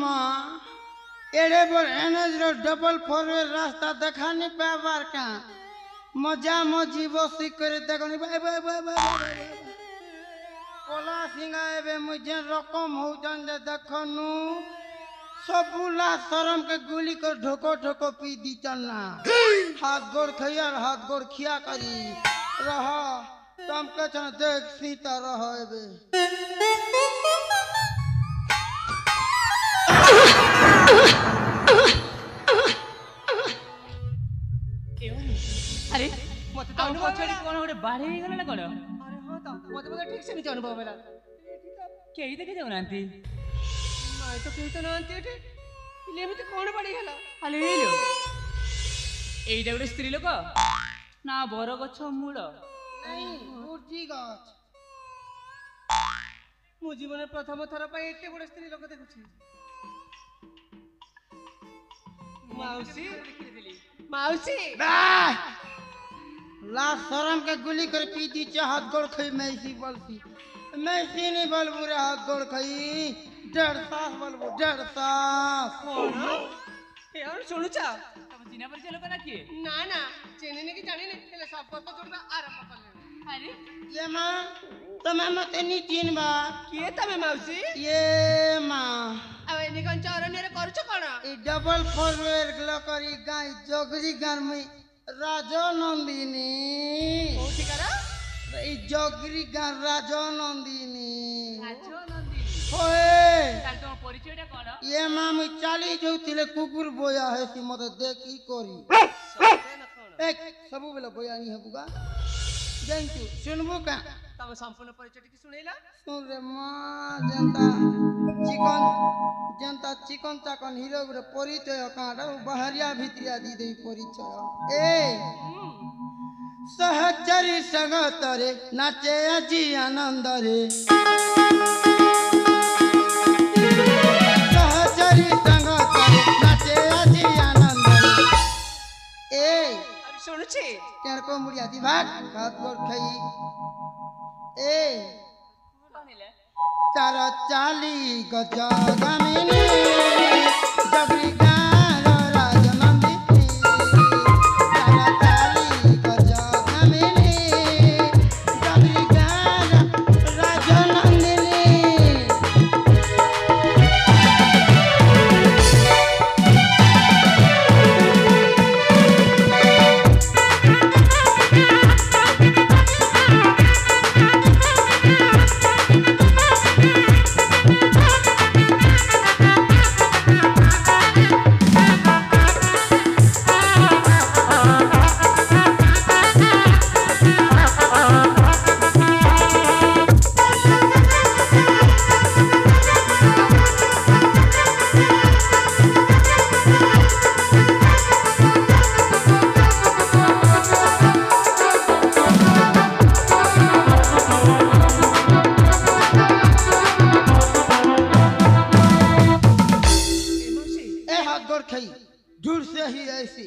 माँ एड़े पर एनएच रो डबल फोरवे रास्ता देखा नहीं पाबार का मजा मजी बसी करे देखो नहीं बाय बाय बाय बाय कोला सिंगा एबे मुझे रकम हो जान दे देखो नु सबुला शरम के गोली को ढोको ढोको पी दी चलना हाथ गोड़ खैर हाथ गोड़ खिया करी रहा तुम के छन देख सीता रह एबे अरे मत तो पछड़ी कोन ओडे बाढ़े गला ना कोन अरे हां तो मत ठीक से नहीं अनुभव होला केही देखे जाऊ नांती मैं तो केही तो नांती एठी इले एमिति कोन पड़ी गेला अले हेलो एइडा गोटे स्त्री लोक ना बर गछ मूल नहीं उर्जी गछ मो जीवन प्रथम थर पे एते बड़ स्त्री लोक देखुछी माउसी माउसी ला शरम के गोली कर पी दी हाथ गोड़ खई मैसी बलसी मैसी नहीं बल बुरे हाथ गोड़ खई 1.5 सास बलबो 1.5 सास कोन यार सुनु चा तब चिना परिचय लोक ना किए ना ना चेने ने की जाने ने हेले सब को जोड़बा आरंभ कर ले अरे ये माँ तुम्हें मत नहीं चिन्हबा किए तमे माउसी ये माँ अब एनी कोन चरन रे करछ कोन ई डबल फोरवेर ग्लो करी गाय जोगरी गान में राजो नंदिनी कोठी करा ई जोगरी गान राजो नंदिनी राजो नंदिनी ओए ताल तो परिचयटा कोन ये माँ मैं चाली जोतिले कुकुर बोया है सी मत देखी करी एक सबु बेला बोया नहीं है बुगा जंतु सुनबो का तब संपूर्ण परिचय की सुनेला सुन रे माँ जनता चिकन चाकन हीरो रे परिचय काटा बहरिया भित्रिया दी दे परिचय ए सहचरी संगत रे नाचे अजी आनंद रे सहचरी संगत रे नाचे अजी आनंद रे ए अरे सुनु छी केर को मुड़िया दी भाग हाथ गोड़ खई ए कोनिले तारा चाली गजा गामिनी जबरी गारो राजनंदिनी तारा चाली गजा गामिनी जबरी गारो राजनंदिनी दूर से ही ऐसी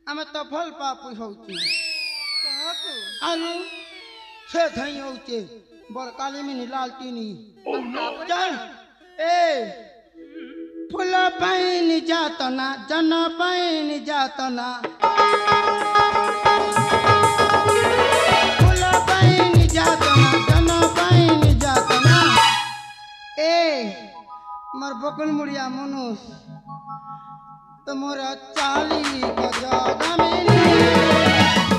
हमें तो फल पापी होती अनु से धई होते बर काली में लालती नहीं चल ए फूल पाइन जातना जन पाइन जातना फूल पाइन जातना जन पाइन जातना ए मर बकुल मुड़िया मनुष्य तुम्हारा चाली का जागा मेरी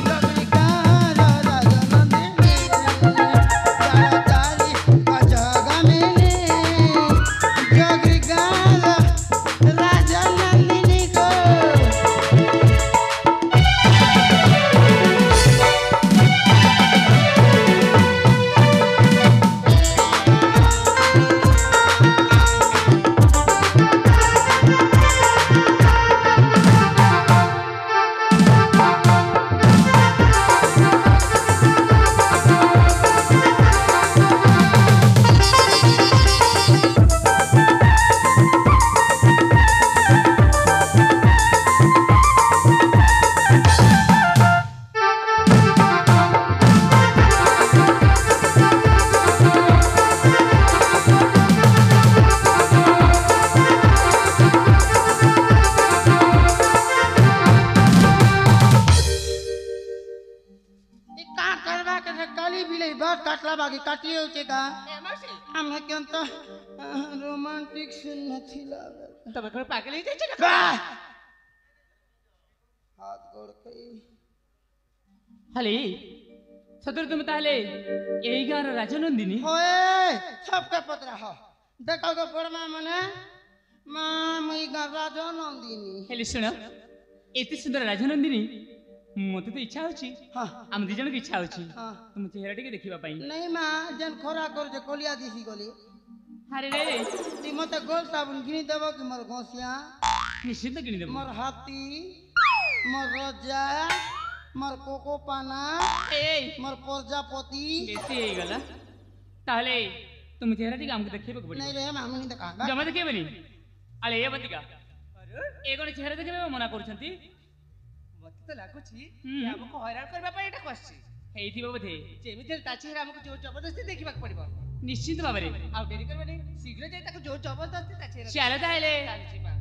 जबरी गारो राजनंदिनी तारा चाली का जागा मेरी जबरी गारो राजनंदिनी को लागी काटी होचे का ଏ ମାଉସୀ ଆମେ କେନ୍ତ ରୋମାଣ୍ଟିକ ସିନ୍ ନଥିଲା ତମେ କଣ ପାଗଳ ହେଇଯାଇଛ ନା ବା! କଣ? ହାତ ଗୋଡ଼ କଇ ହେଲେ ସତରେ ତୁମେ ତାହେଲେ ଏଇ ଗାଁର ରାଜନନ୍ଦିନୀ? होए सबके पतरा हो देखो गो पड़मा मने मां मुई राजा नंदिनी ହେଲେ ଶୁଣ, ଏତେ ସୁନ୍ଦର ରାଜନନ୍ଦିନୀ, ମତେ ତ ଇଚ୍ଛା ହଉଛି, हाँ ଆମ ଦି ଜଣକୁ ଇଚ୍ଛା ହଉଛି हाँ ତୁମ ଚେହେରା ଟିକେ ଦେଖିବା ପାଇଁ। नहीं मां जन खोरा कर जे कोलिया दिसी गली ଆରେ ରେ ती मते गोल साबुन किनी देबो कि मोर घोसिया ନିଶ୍ଚିନ୍ତ କିଣିଦେବୁ। मोर हाथी मोर रजा मोर कोको पाना ଏଇ मोर प्रजापति ବେଶୀ ହେଇଗଲା। ତାହେଲେ ତୁମ ଚେହେରା ଟିକେ ଆମକୁ ଦେଖିବାକୁ ପଡିବ। नहीं रे मामनी देखा ଜମା ଦେଖେଇବନି? ଆରେ ଏ ବତିକା, ଏ କଣ ଚେହେରା ଦେଖିବା ମନା କରୁଛନ୍ତି? ମତେ ତ ଲାଗୁଛି ହୁଁ। ଏ ଆମକୁ ହଇରାଣ କରିବା ପାଇଁ ଏଟା କରିଛି। ହେଇଥିବ ବୋଧେ। ଯେମିତି ହେଲେ ତା ଚେହେରା ଆମକୁ ଜୋର ଜବରଦସ୍ତି ଦେଖିବାକୁ ପଡିବ। ନିଶ୍ଚିନ୍ତ ଭାବରେ। ଆଉ ଡେରି କରିବାନି, ଶୀଘ୍ର ଯାଇ ତାକୁ ଜୋର ଜବରଦସ୍ତି ତା ଚେହେରା ଚାଲ ତାହେଲେ। ଚାଲିଯିବା।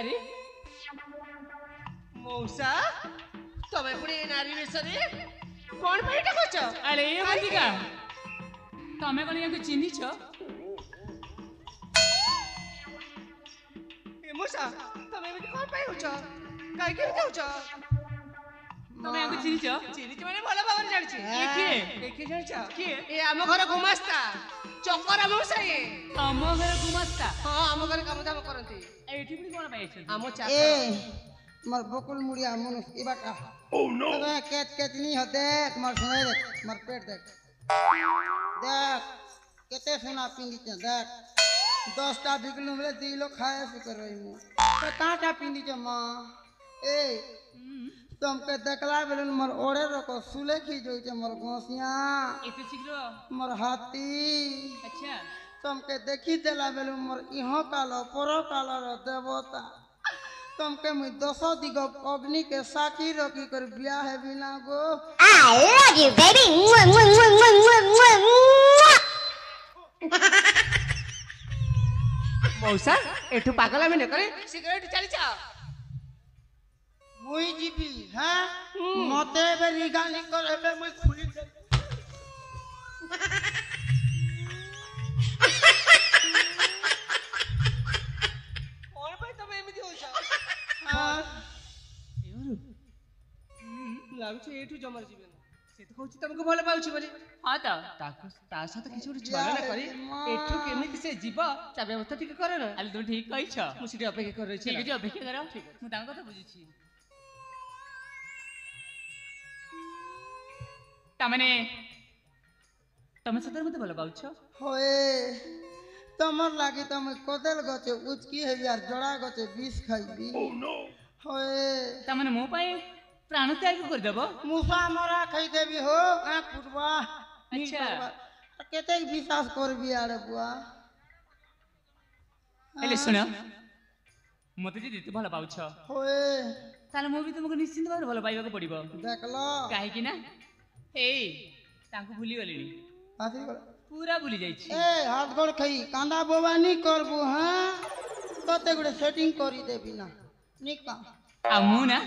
ଆରେ ମଉସା ତମେ ପୁଣି ଏ ନାରୀ ବେଶରେ କଣ ପାଇଁ ଏଟା କରୁଛ? ଆରେ ଏ ବତିକା, ତମେ କଣ ୟାଙ୍କୁ ଚିହ୍ନିଛ? ଏ ମଉସା ତମେ ଏମିତି କଣ ପାଇଁ ହଉଛ? କାହିଁକି ଏମିତି ହଉଛ? ତମେ ୟାଙ୍କୁ ଚିହ୍ନିଛ? ଚିହ୍ନିଛି ମାନେ ଭଲ ଭାବରେ ଜାଣିଛି। ଇଏ କିଏ? କିଏ ଜାଣିଛ? କିଏ? ଏ ଆମ ଘର ଗୁମାସ୍ତା ଚକରା ମଉସା ଇଏ। ତମ ଘର ଗୁମାସ୍ତା? ହଁ ଆମ ଘରେ କାମ ଦାମ କରନ୍ତି। ଏଇଠି ପୁଣି କଣ ପାଇଁ ଅଛନ୍ତି? ଆମ ए ଚାକର। मोर बकुल मुड़िया मनुष ई बाटा ओह नो अबे केतनी हो देख मोर सुने देख मोर पेट देख देख केते सोना पिंदी छ देख 10टा बिगलू में 2 लोग खाए फिकर रही मु तो काटा पिंदी छ मां ए तुमके देखला बेलन मोर ओड़े रको सुले खी जोई छ मोर गोसिया ଏତେ ଶୀଘ୍ର? मोर हाथी ଆଚ୍ଛା, तुमके देखी देला बेलु मोर इहो कालो परो कालो रो देवता तुमके मुई 10 दिग अग्नि के साक्षी रखी कर बियाह है बिना गो I love you, baby. Mwah, mwah, mwah, mwah, mwah, mwah, mwah. ମଉସା ଏଠୁ ପାଗଳ ଆମେ ନ କରି ଶୀଘ୍ର ଏଠୁ ଚାଲି ଯାଅ। मुई जीबी हां मते बे रिगानी कर बे मुई खुली दे କଣ ପାଇଁ ତମେ ଏମିତି ହଉଛ? हां ଲାଗୁଛି ଏଇଠୁ ଜମାରେ ଯିବେନି। ସେ ତ କହୁଛି ତମକୁ ଭଲ ପାଉଛି ବୋଲି। ହଁ ତ। ତା ସହିତ କିଛି ଗୋଟେ ଛଳନା କରି ଏଠୁ କେମିତି ସେ ଯିବ ତା ବ୍ୟବସ୍ଥା ଟିକେ କର ନା। ଆଲେ ତୁମେ ଠିକ କହିଛ। ମୁଁ ସେଠି ଅପେକ୍ଷା କରି ରହିଛି। ଠିକ ଅଛି, ଅପେକ୍ଷା କର। ମୁଁ ତାଙ୍କ କଥା ବୁଝୁଛି। ତାମାନେ ତମେ ସତରେ ମତେ ଭଲ ପାଉଛ? होए तमर लागी तम कदल गचे उचकी है यार जड़ा गचे विष खाइबी ओह नो होए ତାମାନେ ମୋ ପାଇଁ ପ୍ରାଣ ତ୍ୟାଗ କରିଦେବ? मुसा मरा खाई देबी हो आ फुटवा अच्छा। केते विश्वास करबी आड़े बुआ ହେଲେ ଶୁଣ, ମତେ ଯଦି ଏତେ ଭଲ ପାଉଛ होए ତାହେଲେ ମୁଁ ବି ତୁମକୁ ନିଶ୍ଚିନ୍ତ ଭାବରେ ଭଲ ପାଇବାକୁ ପଡିବ। देखलो କାହିଁକି ନା ଏଇ ତାଙ୍କୁ ଭୁଲି ଗଲିଣି, आसी गल ପୁରା ଭୁଲି ଯାଇଛି। ए हाथ गोड़ खाई कांदा बोबा नी करबू हां तते गुडे सेटिंग करी देबी ना निका ଆଉ ମୁଁ ନା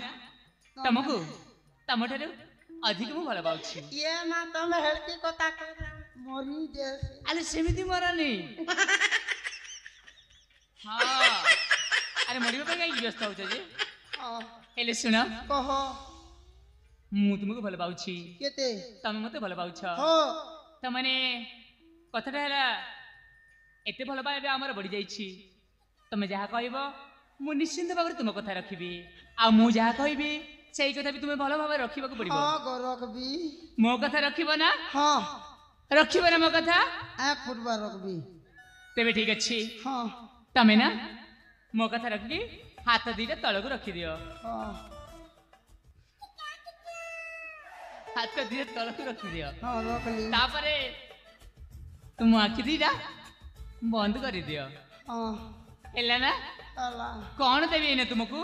ତମକୁ ତମଠାରୁ ଅଧିକ ମୁଁ ଭଲ ପାଉଛି। ये ना तमे हेड़की कथा कर मरी जैसे ଆରେ ସେମିତି ମରନି। ହଁ, ଆରେ ମରିବା ପାଇଁ କାହିଁକି ବ୍ୟସ୍ତ ହଉଛ ଯେ? हां ହେଲେ ଶୁଣ, कह ମୁଁ ତୁମକୁ ଭଲ ପାଉଛି, केते ତମେ ମତେ ଭଲ ପାଉଛ। हो ତାମାନେ କଥାଟା ହେଲା, ଏତେ ଭଲ ପାଇବା ଆମର ବଢି ଯାଇଛି। ତମେ ଯାହା କହିବ ମୁଁ ନିଶ୍ଚିନ୍ତ ଭାବରେ ତୁମ କଥା ରଖିବି, ଆଉ ମୁଁ ଯାହା କହିବି ସେଇ କଥା ବି ତୁମେ ଭଲ ଭାବରେ ରଖିବାକୁ ପଡିବ। हां गो रखबी ମୋ କଥା ରଖିବ ନା? हां ରଖିବ ନା ମୋ କଥା? ଫୁଟବାର ରଖବି। ତେବେ ଠିକ ଅଛି, ହଁ ତମେ ନା ମୋ କଥା ରଖିକି ହାତ ଦିଟା ତଳକୁ ରଖିଦିଅ। ହଁ ହାତ ଦିଟା ତଳକୁ ରଖିଦିଅ। ହଁ ରଖିଲି। ତାପରେ ତୁମ ଆଖି ଦିଟା ବନ୍ଦ କରିଦିଅ। ହଁ ହେଲା ନା? ହେଲା। କଣ ଦେବି ଏଇନେ ତୁମକୁ?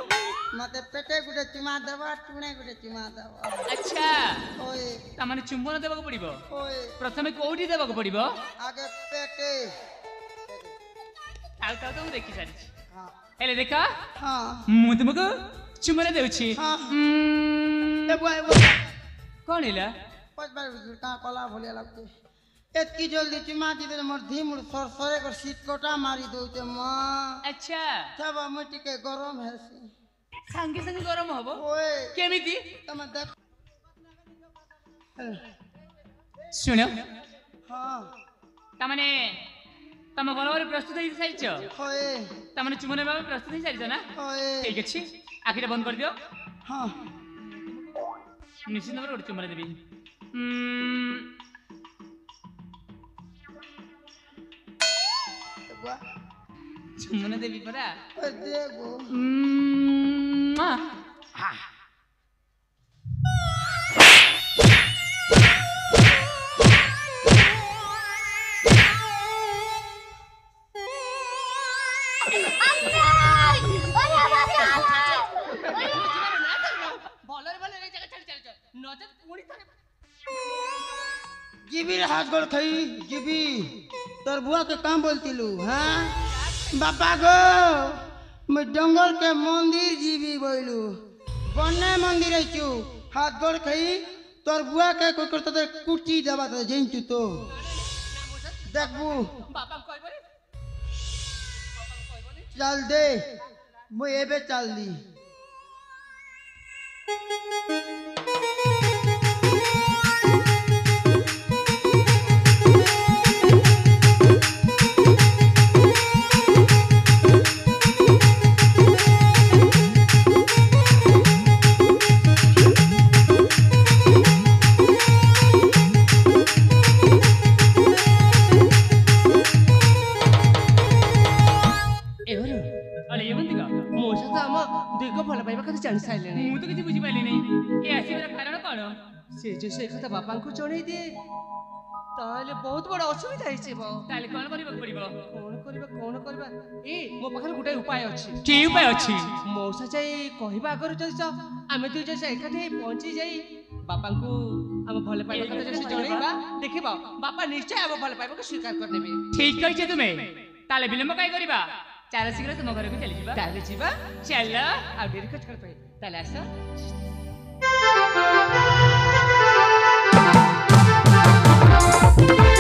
ମତେ ପେଟେ ଗୋଟେ ଚୁମା ଦେବା, ଟୁଣେ ଗୋଟେ ଚୁମା ଦେବା। ଆଚ୍ଛା, ଓଏ ତାମାନେ ଚୁମ୍ବନ ଦେବାକୁ ପଡିବ। ଓଏ ପ୍ରଥମେ କୋଉଠି ଦେବାକୁ ପଡିବ? ଆଗେ ପେଟେ। ଆଉ ତ ମୁଁ ଦେଖି ସାରିଛି। ହଁ ହେଲେ ଦେଖ, ହଁ ମୁଁ ତୁମକୁ ଚୁମ୍ବନ ଦେଉଛି। ହଁ। ଉମ୍, ଏ ବୁଆ ଏ ବୁଆ କଣ ହେଲା? ପଚବାର କାଁ କଲା ଭଳିଆ ଲାଗୁଛି। ଏତକି ଜଲ୍ଦି ଚୁମା ଦେଇଦେଲେ ମୋର ଧୀମୁଡ଼ ସରସରେ କରି ସିଟ୍ କଟା ମାରି ଦଉଛେ ମା। ଆଚ୍ଛା, ଥାବ ମୁଁ ଟିକେ ଗରମ ହେସି। ସାଙ୍ଗେ ସାଙ୍ଗେ ଗରମ ହବ? ଓଏ କେମିତି? ତମେ ଦେଖ। ଶୁଣ, ହଁ ତାମାନେ ତମ ଭଲ ଭାବରେ ପ୍ରସ୍ତୁତ ହେଇ ସାରିଛ? ହୋଏ ତାମାନେ ଚୁମ୍ବନ ଭାବରେ ପ୍ରସ୍ତୁତ ହେଇ ସାରିଛ ନା? ହୋଏ ଠିକ ଅଛି, ଆଖିଟା ବନ୍ଦ କରିଦିଅ। ହଁ ନିଶ୍ଚିତ ଭାବରେ ଗୋଟେ ଚୁମ୍ବନ ଦେବି। ବୁଆ ଚୁମ୍ବନ ଦେବି ପରା। ଏ ଦେ ଗো। ଭଲରେ ଭଲରେ ଜାଗା ଛାଡ଼ି ଚାଲିଛ, ନଚେତ ପୁଣି ଥରେ जीबी रे हाथ गोड़ खई जीबी तोर बुआ के काम बोलतिलू हाँ बापा गो मैं जंगल के मंदिर जीबी बोलू बन्ने मंदिर आइचू हाथ गोड़ खई तोर बुआ के कोई करते तो कुटी दबा तो जइंतू तो देखबू ବାପା କହିବନି चल दे मैं एबे चल दी ఎవరు अरे ଏମିତି କା? ମଉସା ତ ଆମ ଦିଗ ଭଲ ପାଇବା କଥା ଜାଣି ସାରିଲେଣି। ମୁଁ ତ କିଛି ବୁଝିପାରିଲି ନାହିଁ। ଏ ଆସିବାର କାରଣ କଣ? ସେ ଯେ ସେ କଥା ବାପାଙ୍କୁ ଜଣେଇ ଦିଏ ତାହେଲେ ବହୁତ ବଡ ଅସୁବିଧା ହେଇଯିବ। ତାହେଲେ କଣ କରିବାକୁ ପଡିବ? କଣ କରିବା ମୋ ପାଖରେ ଗୋଟେ ଉପାୟ ଅଛି। କି ଉପାୟ ଅଛି? ମଉସା ଯାଇ କହିବା ଆଗରୁ ଯଦି ଆମେ ଦୁଇ ଜଣ ଏକାଠି ହେଇ ପହଞ୍ଚି ଯାଇ ବାପାଙ୍କୁ ଆମ ଭଲ ପାଇବା କଥା ଯଦି ଜଣେଇବା ଦେଖିବ ବାପା ନିଶ୍ଚୟ ଆମ ଭଲ ପାଇବାକୁ ସ୍ୱୀକାର କରିନେବେ। ଠିକ କହିଛ ତୁମେ। ତାହେଲେ ବିଳମ୍ବ କାଇଁ କରିବା? ଚାଲ ଶୀଘ୍ର ତୁମ ଘରକୁ ଚାଲିଯିବା। ତାହେଲେ ଯିବା ଚାଲ। ଆଉ ଡେରି ଖର୍ଚ୍ଚ କରିପାରେ ତାହେଲେ ଆସ। Thank you.